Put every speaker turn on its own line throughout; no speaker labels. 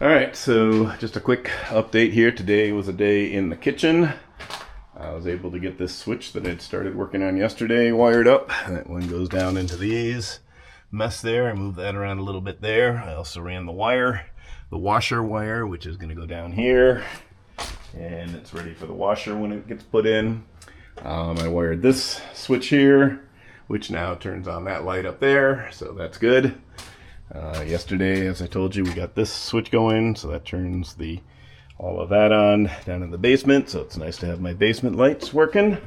All right, so just a quick update here. Today was a day in the kitchen. I was able to get this switch that I'd started working on yesterday wired up. That one goes down into these mess there. I moved that around a little bit there. I also ran the washer wire, which is going to go down here, and it's ready for the washer when it gets put in. I wired this switch here, which now turns on that light up there, so that's good. Yesterday, as I told you, we got this switch going, so that turns all of that on down in the basement, so it's nice to have my basement lights working.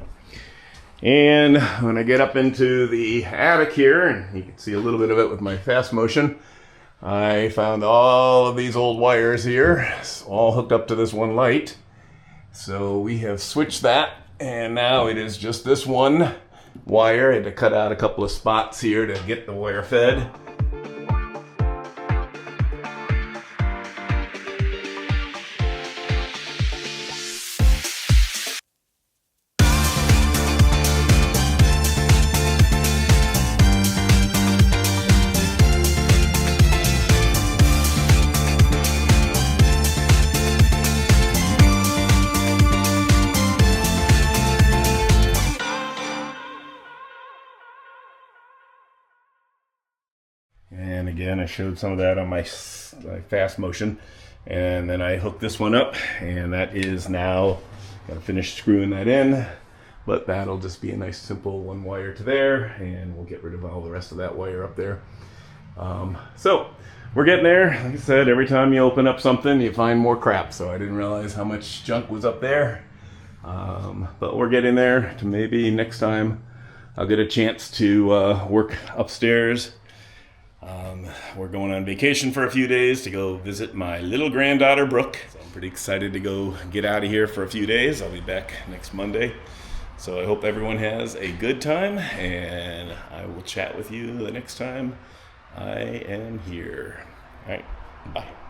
And when I get up into the attic here, and you can see a little bit of it with my fast motion, I found all of these old wires here, all hooked up to this one light. So we have switched that, and now it is just this one wire. I had to cut out a couple of spots here to get the wire fed. And again, I showed some of that on my fast motion. And then I hooked this one up, and that is now, gotta finish screwing that in. But that'll just be a nice simple one wire to there, and we'll get rid of all the rest of that wire up there. So we're getting there. Like I said, every time you open up something, you find more crap. So I didn't realize how much junk was up there. But we're getting there to maybe next time I'll get a chance to work upstairs. We're going on vacation for a few days to go visit my little granddaughter, Brooke. So I'm pretty excited to go get out of here for a few days. I'll be back next Monday. So I hope everyone has a good time, and I will chat with you the next time I am here. All right, bye.